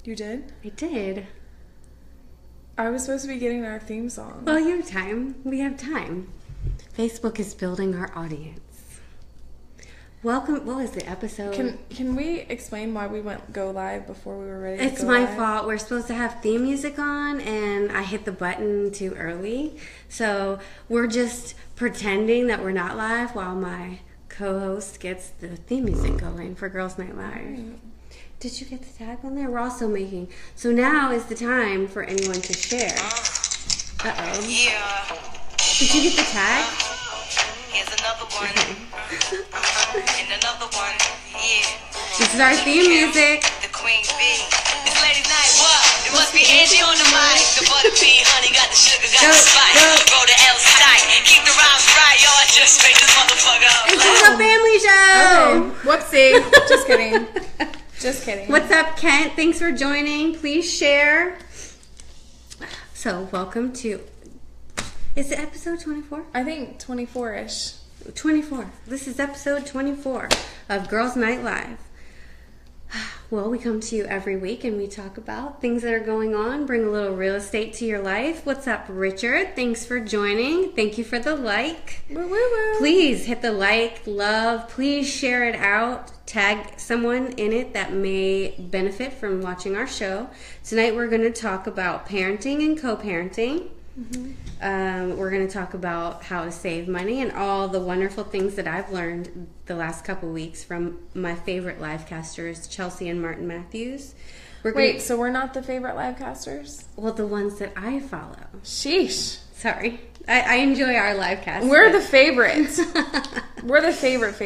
You did? I did. I was supposed to be getting our theme song. Well, you have time. We have time. Facebook is building our audience. Welcome. What was the episode? Can we explain why we go live before we were ready to It's go my live? fault. We're supposed to have theme music on, and I hit the button too early. So we're just pretending that we're not live while my co-host gets the theme music going for Girls Night Live. Right. Did you get the tag on there? We're also making... So now is the time for anyone to share. Uh-oh. Yeah. Did you get the tag? Here's another one. Okay. And another one. Yeah. This is our theme music. The Queen Bee. It's ladies' night. What? It must be Angie on the mic. The butter pea, honey, got the sugar, got the spice. Roll the L tight. Keep the rhymes right, y'all. Just make this motherfucker up. This is a family show. Okay. Whoopsie. Just kidding. Just kidding. What's up, Kent? Thanks for joining. Please share. So, welcome to... Is it episode 24? I think 24-ish. 24. This is episode 24 of Girls Night Live. Well, we come to you every week and we talk about things that are going on, bring a little real estate to your life. What's up, Richard? Thanks for joining. Thank you for the like. Woo, woo, woo. Please hit the like, love. Please share it out. Tag someone in it that may benefit from watching our show. Tonight we're going to talk about parenting and co-parenting. We're going to talk about how to save money and all the wonderful things that I've learned the last couple weeks from my favorite livecasters, Chelsea and Martin Matthews. Wait, so we're not the favorite livecasters? Well, the ones that I follow. Sheesh. Sorry. I enjoy our livecast. We're the favorites. We're the favorite.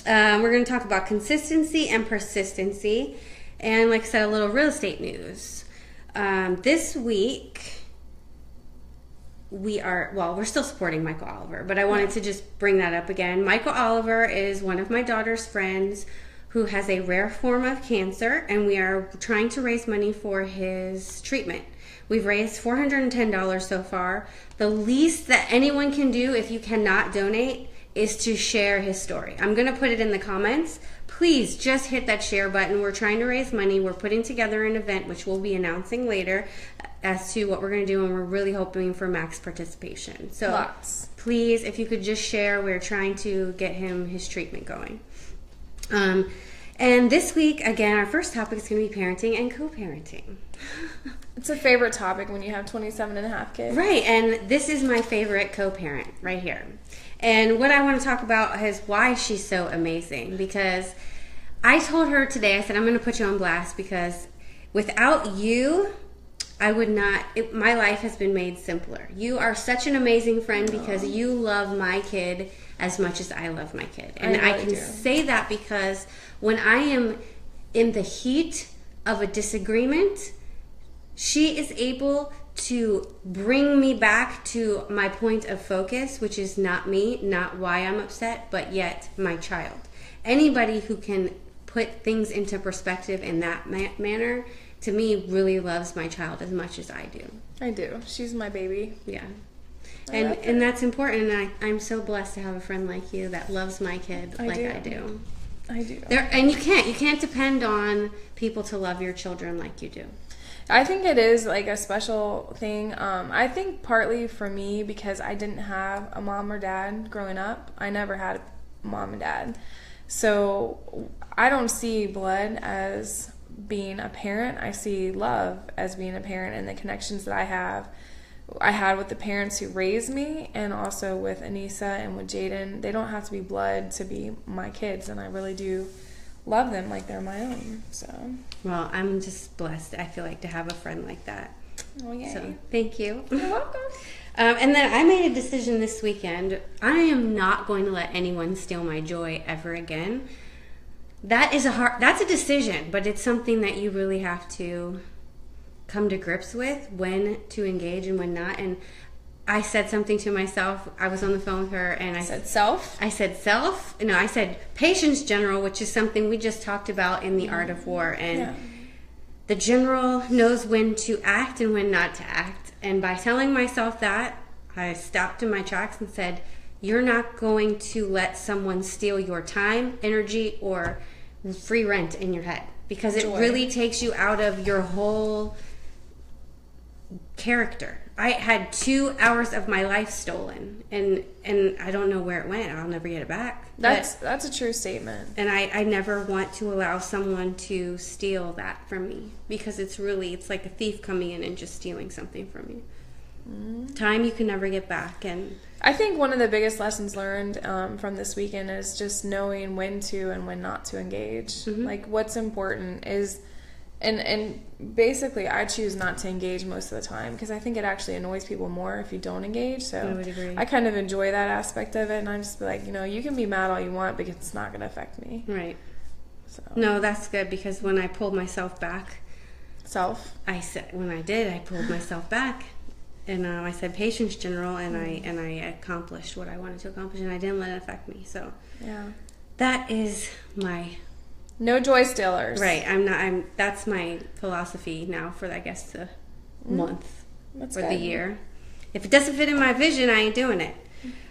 We're going to talk about consistency and persistency. And like I said, a little real estate news. This week... we're still supporting Michael Oliver, but I wanted to just bring that up again. Michael Oliver is one of my daughter's friends who has a rare form of cancer, and we are trying to raise money for his treatment. We've raised $410 so far. The least that anyone can do if you cannot donate is to share his story. I'm going to put it in the comments. Please just hit that share button. We're trying to raise money. We're putting together an event, which we'll be announcing later, as to what we're going to do, and we're really hoping for max participation. So Lots. Please, if you could just share, we're trying to get him his treatment going. And this week, again, our first topic is going to be parenting and co-parenting. It's a favorite topic when you have 27 and a half kids. Right, and this is my favorite co-parent right here. And what I want to talk about is why she's so amazing. Because I told her today, I said, I'm going to put you on blast because without you... I would not, my life has been made simpler. You are such an amazing friend because you love my kid as much as I love my kid. And I can say that because when I am in the heat of a disagreement, she is able to bring me back to my point of focus, which is not me, not why I'm upset, but yet my child. Anybody who can put things into perspective in that manner, to me, really loves my child as much as I do. I do. She's my baby. Yeah. And that's important, and I'm so blessed to have a friend like you that loves my kid I do. I do. And you can't depend on people to love your children like you do. I think it is like a special thing. I think partly for me because I didn't have a mom or dad growing up. I never had a mom and dad. So I don't see blood as being a parent. I see love as being a parent, and the connections that I had with the parents who raised me, and also with Anissa and with Jaden. They don't have to be blood to be my kids, and I really do love them like they're my own. So, well, I'm just blessed, I feel like, to have a friend like that. Oh, yay. So thank you. You're welcome. And then I made a decision this weekend. I am not going to let anyone steal my joy ever again. That's a decision, but it's something that you really have to come to grips with, when to engage and when not. And I said something to myself. I was on the phone with her, and I said self? I said self. No, I said patience general, which is something we just talked about in The Art of War. And the general knows when to act and when not to act. And by telling myself that, I stopped in my tracks and said, you're not going to let someone steal your time, energy, or free rent in your head. because it really takes you out of your whole character. I had 2 hours of my life stolen, and I don't know where it went. I'll never get it back. That's a true statement. And I never want to allow someone to steal that from me, because it's like a thief coming in and just stealing something from you. Time you can never get back. And I think one of the biggest lessons learned from this weekend is just knowing when to and when not to engage. Like, what's important is, and basically I choose not to engage most of the time, because I think it actually annoys people more if you don't engage. So I would agree. I kind of enjoy that aspect of it, and I just be like, you can be mad all you want, because it's not going to affect me. Right. So. No, that's good, because when I pulled myself back, I pulled myself back. And I said patience, General, and I accomplished what I wanted to accomplish, and I didn't let it affect me. So yeah, that is my no joy stealers. Right. That's my philosophy now for, I guess, the month or the year. If it doesn't fit in my vision, I ain't doing it.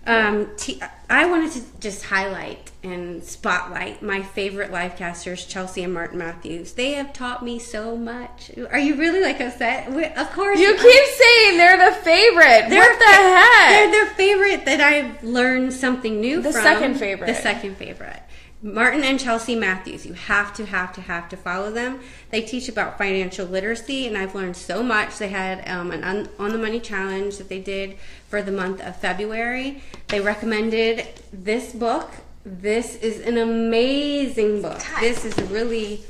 I wanted to just highlight and spotlight my favorite live casters, Chelsea and Martin Matthews. They have taught me so much. Are you really upset? Of course. You keep saying they're the favorite. What the heck? They're the favorite that I've learned something new from. The second favorite. The second favorite. Martin and Chelsea Matthews. You have to follow them. They teach about financial literacy, and I've learned so much. They had an On the Money challenge that they did for the month of February. They recommended this book. This is an amazing book. This has really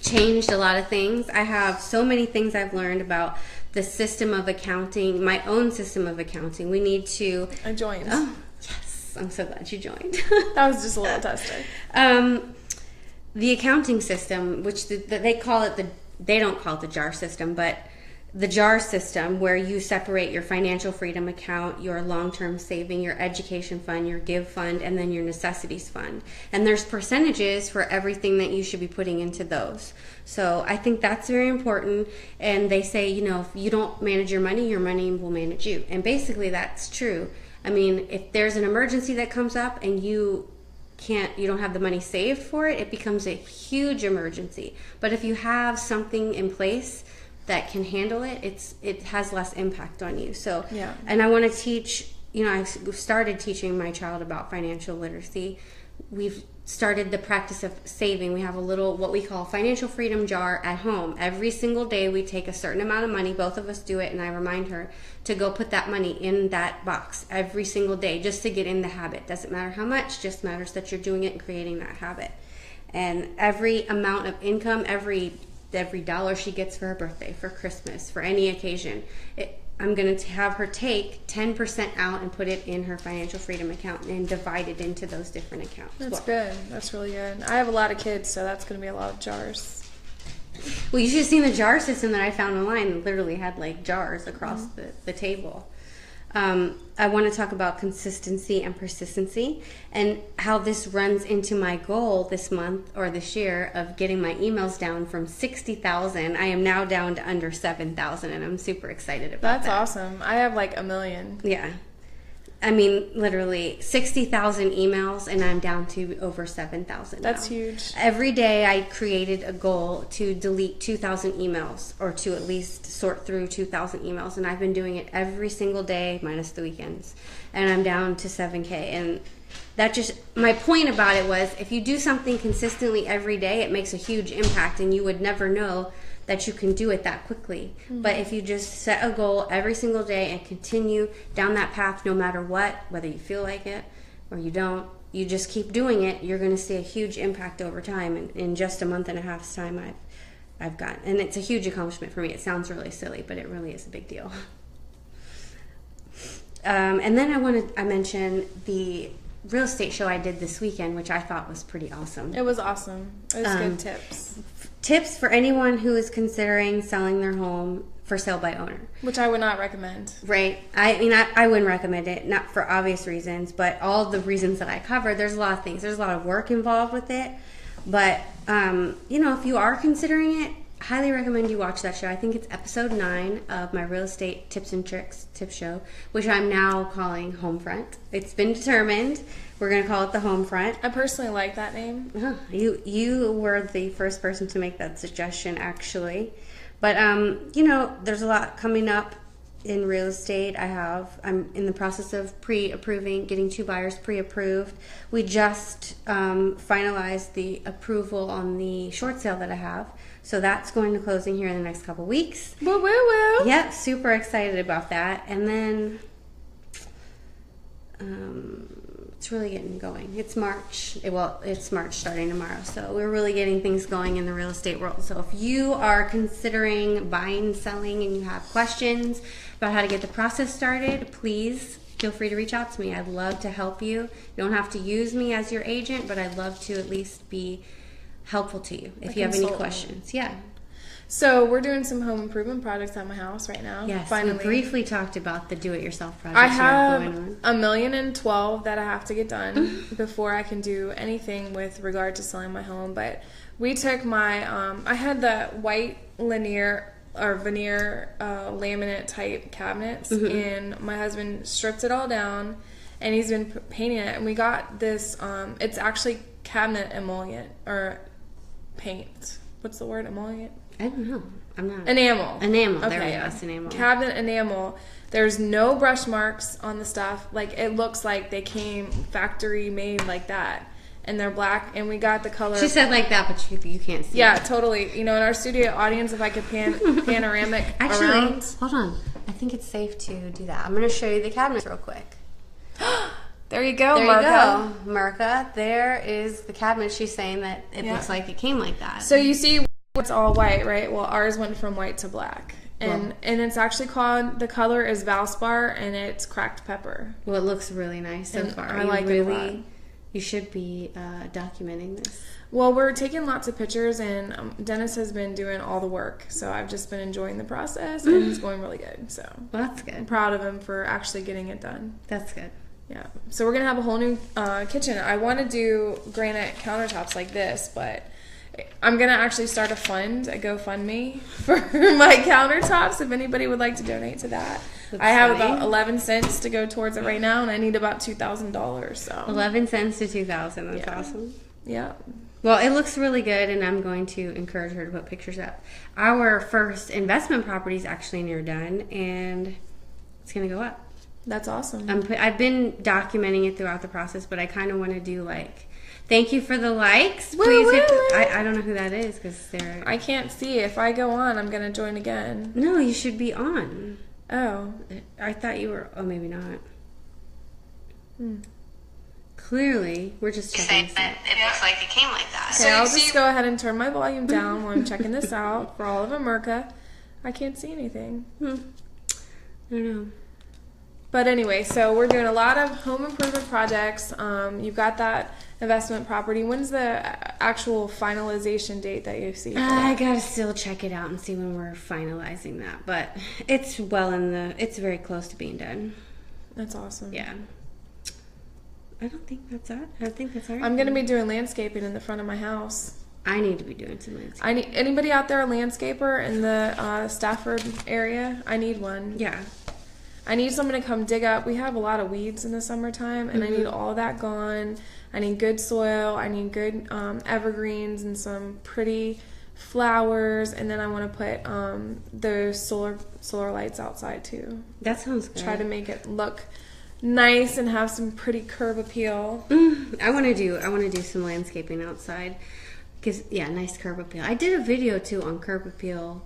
changed a lot of things. I have so many things I've learned about the system of accounting, my own system of accounting. We need to... I joined. Oh, yes. I'm so glad you joined. That was just a little testing. The accounting system, which they call it they don't call it the JAR system, but the JAR system, where you separate your financial freedom account, your long-term saving, your education fund, your give fund, and then your necessities fund. And there's percentages for everything that you should be putting into those. So I think that's very important. And they say, if you don't manage your money will manage you. And basically that's true. I mean, if there's an emergency that comes up and you don't have the money saved for it, it becomes a huge emergency. But if you have something in place that can handle it, it has less impact on you. So, yeah. And I want to teach, I've started teaching my child about financial literacy. We've started the practice of saving. We have a little, what we call financial freedom jar at home. Every single day we take a certain amount of money, both of us do it, and I remind her to go put that money in that box every single day, just to get in the habit. Doesn't matter how much, just matters that you're doing it and creating that habit. And every amount of income, every dollar she gets for her birthday, for Christmas, for any occasion, I'm going to have her take 10% out and put it in her financial freedom account and divide it into those different accounts. That's good. That's really good. I have a lot of kids, so that's going to be a lot of jars. Well, you should have seen the jar system that I found online. It literally had jars across the table. I want to talk about consistency and persistency, and how this runs into my goal this month or this year of getting my emails down from 60,000. I am now down to under 7,000, and I'm super excited about that. That's awesome. I have 1 million. Yeah. I mean, literally 60,000 emails, and I'm down to over 7,000 now. That's huge. Every day I created a goal to delete 2,000 emails, or to at least sort through 2,000 emails, and I've been doing it every single day, minus the weekends, and I'm down to 7K. And that my point about it was, if you do something consistently every day, it makes a huge impact, and you would never know that you can do it that quickly. Mm-hmm. But if you just set a goal every single day and continue down that path, no matter what, whether you feel like it or you don't, you just keep doing it, you're going to see a huge impact over time. And in just a month and a half's time, I've gotten, and it's a huge accomplishment for me. It sounds really silly, but it really is a big deal. And then I mention the real estate show I did this weekend, which I thought was pretty awesome. It was awesome. It was good tips. Tips for anyone who is considering selling their home for sale by owner. Which I would not recommend. Right. I wouldn't recommend it, not for obvious reasons, but all the reasons that I covered. There's a lot of things. There's a lot of work involved with it. But, if you are considering it, highly recommend you watch that show. I think it's episode 9 of my real estate tips and tricks tip show, which I'm now calling Homefront. It's been determined. We're going to call it the Homefront. I personally like that name. You were the first person to make that suggestion, actually. But, you know, there's a lot coming up in real estate. I'm in the process of pre-approving, getting 2 buyers pre-approved. We just finalized the approval on the short sale that I have. So that's going to closing here in the next couple weeks. Woo, woo, woo. Yep, super excited about that. And then it's really getting going. It's March. It's March starting tomorrow. So we're really getting things going in the real estate world. So if you are considering buying, selling, and you have questions about how to get the process started, please feel free to reach out to me. I'd love to help you. You don't have to use me as your agent, but I'd love to at least be helpful to you if you have any questions. Yeah. So we're doing some home improvement projects at my house right now. Yes, finally. we briefly talked about the do-it-yourself projects I you have going on. 1,012,000 that I have to get done before I can do anything with regard to selling my home. But we took my, I had the white veneer laminate type cabinets, and my husband stripped it all down, and he's been painting it. And we got this, it's actually cabinet emollient or paint. What's the word? Emollient? I don't know. I'm not. Enamel. Enamel. Okay, There we go. yeah. It's enamel. Cabinet enamel. There's no brush marks on the stuff. Like, it looks like they came factory made like that. And they're black. And we got the color. She said like that, but you can't see. Yeah, it. totally. You know, in our studio audience, if I could panoramic Actually, around. hold on. I think it's safe to do that. I'm going to show you the cabinets real quick. There you go, There Marka. you go, Marka. There is the cabinet. She's saying that it looks like it came like that. So you see it's all white, right? Well, ours went from white to black. And it's actually called, the color is Valspar, and it's cracked pepper. Well, it looks really nice so And far. I like it a lot. You should be documenting this. Well, we're taking lots of pictures, and Dennis has been doing all the work. So I've just been enjoying the process, and it's going really good. So Well, that's I'm good. proud of him for actually getting it done. That's good. Yeah. So we're going to have a whole new kitchen. I want to do granite countertops like this, but I'm going to actually start a GoFundMe for my countertops if anybody would like to donate to that. That's I have funny. about 11 cents to go towards it right now, and I need about $2,000. So 11 cents to 2,000. That's awesome. yeah. Well, it looks really good, and I'm going to encourage her to put pictures up. Our first investment property is actually near done, and it's going to go up. That's awesome. I've been documenting it throughout the process, but I kind of want to do like, thank you for the likes. Please hit. I don't know who that is because they're. I can't see. If I go on, I'm going to join again. No, you should be on. Oh. I thought you were. Oh, maybe not. Clearly, we're just checking this out. It looks like it came like that. Okay, I'll just go ahead and turn my volume down while I'm checking this out for all of America. I can't see anything. I don't know. But anyway, so we're doing a lot of home improvement projects. You've got that investment property. When's the actual finalization date that you see? I gotta still check it out and see when we're finalizing that, but it's it's very close to being done. That's awesome. Yeah. I don't think that's it. I think that's all right. I'm going to be doing landscaping in the front of my house. I need to be doing some landscaping. Anybody out there a landscaper in the Stafford area? I need one. Yeah. I need someone to come dig up. We have a lot of weeds in the summertime, and I need all that gone. I need good soil. I need good evergreens and some pretty flowers, and then I want to put those solar lights outside too. That sounds good. Try to make it look nice and have some pretty curb appeal. I want to do some landscaping outside. Nice curb appeal. I did a video too on curb appeal.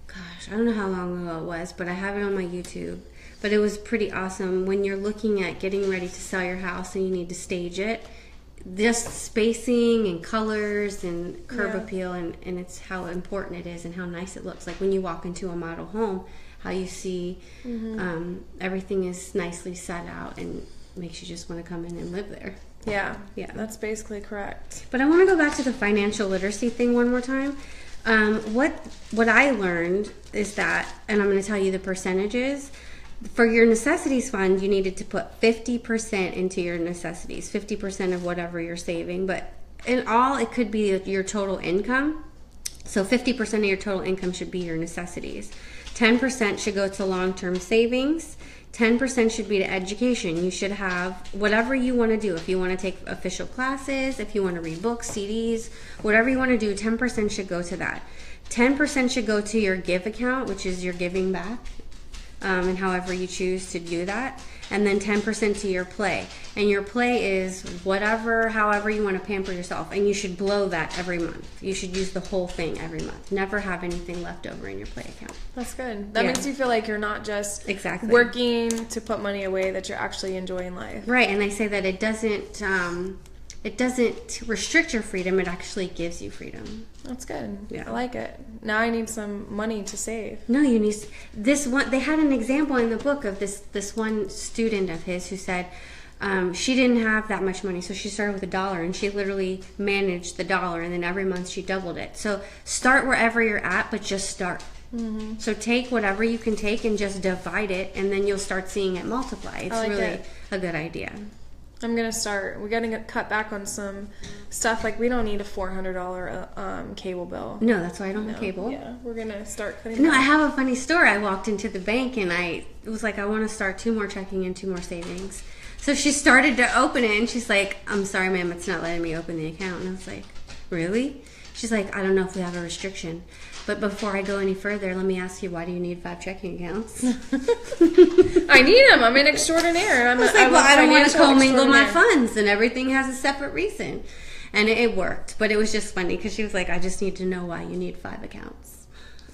Gosh, I don't know how long ago it was, but I have it on my YouTube. But it was pretty awesome when you're looking at getting ready to sell your house and you need to stage it. Just spacing and colors and curb appeal, and it's how important it is and how nice it looks. Like when you walk into a model home, how you see everything is nicely set out and makes you just want to come in and live there. Yeah, Yeah. that's basically correct. But I want to go back to the financial literacy thing one more time. What I learned is that, and I'm going to tell you the percentages. For your necessities fund, you needed to put 50% into your necessities, 50% of whatever you're saving. But in all, it could be your total income. So 50% of your total income should be your necessities. 10% should go to long-term savings. 10% should be to education. You should have whatever you want to do. If you want to take official classes, if you want to read books, CDs, whatever you want to do, 10% should go to that. 10% should go to your give account, which is your giving back, and however you choose to do that. And then 10% to your play. And your play is whatever, however you want to pamper yourself. And you should blow that every month. You should use the whole thing every month. Never have anything left over in your play account. That's good. That makes you feel like you're not just exactly working to put money away, that you're actually enjoying life. Right, and they say that it doesn't restrict your freedom, it actually gives you freedom. That's good. Yeah. I like it. Now I need some money to save. No, you need this one. They had an example in the book of this one student of his who said she didn't have that much money, so she started with $1, and she literally managed the $1, and then every month she doubled it. So start wherever you're at, but just start. Mm-hmm. So take whatever you can take and just divide it, and then you'll start seeing it multiply. It's really a good idea. I'm going to start. We're going to cut back on some stuff. Like, we don't need a $400 cable bill. No, that's why I don't have cable. Yeah, we're going to start cutting back. I have a funny story. I walked into the bank, and it was like, I want to start 2 more checking and 2 more savings. So she started to open it, and she's like, I'm sorry, ma'am, it's not letting me open the account. And I was like, really? She's like, I don't know if we have a restriction. But before I go any further, let me ask you, why do you need 5 checking accounts? I need them. I'm an extraordinaire. I don't want to commingle my funds, and everything has a separate reason. And it worked. But it was just funny because she was like, I just need to know why you need 5 accounts.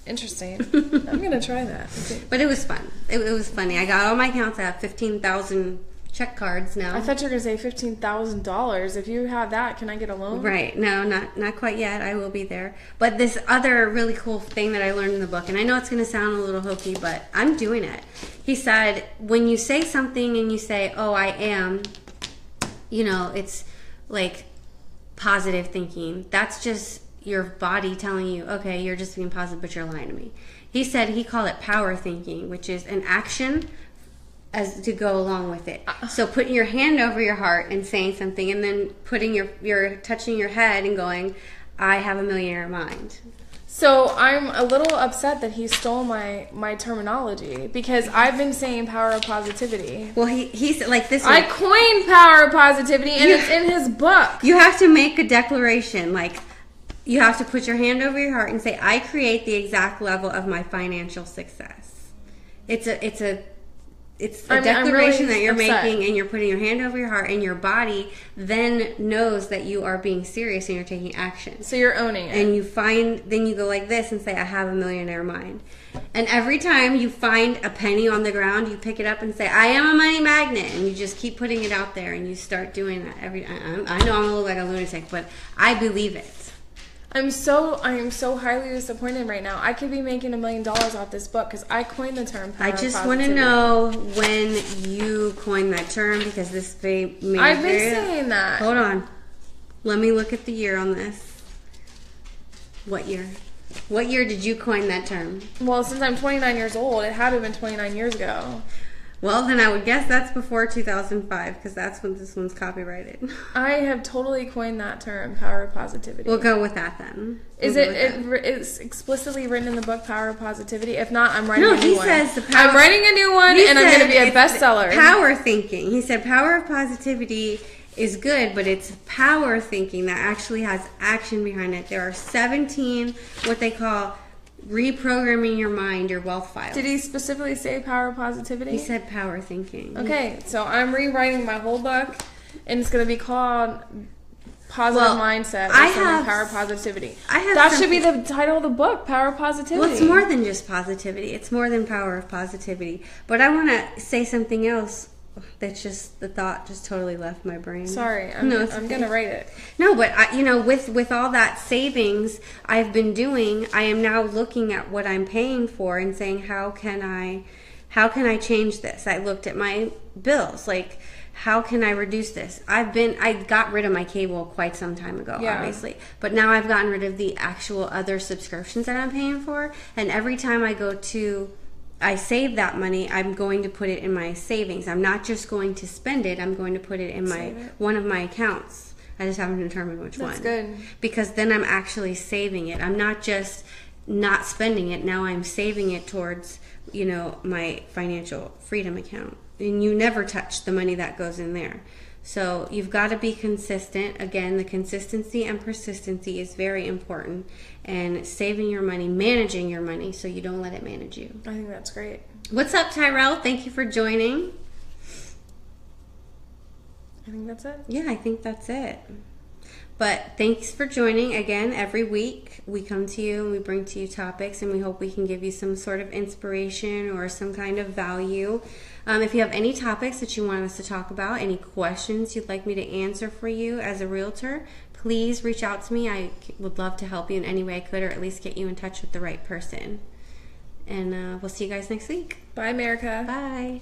Interesting. I'm going to try that. Okay. But it was fun. It was funny. I got all my accounts. I have 15,000 check cards now. I thought you were going to say $15,000. If you have that, can I get a loan? Right. No, not quite yet. I will be there. But this other really cool thing that I learned in the book, and I know it's going to sound a little hokey, but I'm doing it. He said, when you say something and you say, oh, I am, it's like positive thinking. That's just your body telling you, okay, you're just being positive, but you're lying to me. He said he called it power thinking, which is an action as to go along with it. So putting your hand over your heart and saying something, and then putting your touching your head and going, I have a millionaire mind. So I'm a little upset that he stole my terminology, because I've been saying power of positivity. Well, he's like this. I coined power of positivity, and it's in his book. You have to make a declaration, like you have to put your hand over your heart and say, I create the exact level of my financial success. It's a declaration that you're making, and you're putting your hand over your heart, and your body then knows that you are being serious and you're taking action. So you're owning it. And then you go like this and say, I have a millionaire mind. And every time you find a penny on the ground, you pick it up and say, I am a money magnet. And you just keep putting it out there, and you start doing that I know I'm a little like a lunatic, but I believe it. I am so highly disappointed right now. I could be making $1 million off this book because I coined the term power of positivity. I just want to know when you coined that term, because this may I've been saying that. Hold on. Let me look at the year on this. What year? What year did you coin that term? Well, since I'm 29 years old, it had to have been 29 years ago. Well, then I would guess that's before 2005, because that's when this one's copyrighted. I have totally coined that term, power of positivity. We'll go with that then. It's explicitly written in the book, Power of Positivity? If not, I'm writing a new one. No, he says I'm writing a new one, and I'm going to be a bestseller. Power thinking. He said power of positivity is good, but it's power thinking that actually has action behind it. There are 17 what they call reprogramming your mind, your wealth files. Did he specifically say power of positivity? He said power thinking. Okay, so I'm rewriting my whole book, and it's going to be called Positive Mindset. Power of Positivity. That should be the title of the book, Power of Positivity. Well, it's more than just positivity. It's more than power of positivity. But I want to say something else. That's just the thought just totally left my brain. Sorry, I'm going to write it. No, but with all that savings I've been doing, I am now looking at what I'm paying for and saying, how can I change this? I looked at my bills, like, how can I reduce this? I got rid of my cable quite some time ago, obviously, but now I've gotten rid of the actual other subscriptions that I'm paying for, and every time I save that money, I'm going to put it in my savings. I'm not just going to spend it. I'm going to put it in one of my accounts. I just haven't determined which one. That's good. Because then I'm actually saving it. I'm not just not spending it. Now I'm saving it towards, my financial freedom account. And you never touch the money that goes in there. So you've got to be consistent. Again, the consistency and persistency is very important. And saving your money, managing your money so you don't let it manage you. I think that's great. What's up, Tyrell? Thank you for joining. I think that's it. Yeah, I think that's it. But thanks for joining. Again, every week we come to you and we bring to you topics, and we hope we can give you some sort of inspiration or some kind of value. If you have any topics that you want us to talk about, any questions you'd like me to answer for you as a realtor, please reach out to me. I would love to help you in any way I could, or at least get you in touch with the right person. And we'll see you guys next week. Bye, America. Bye.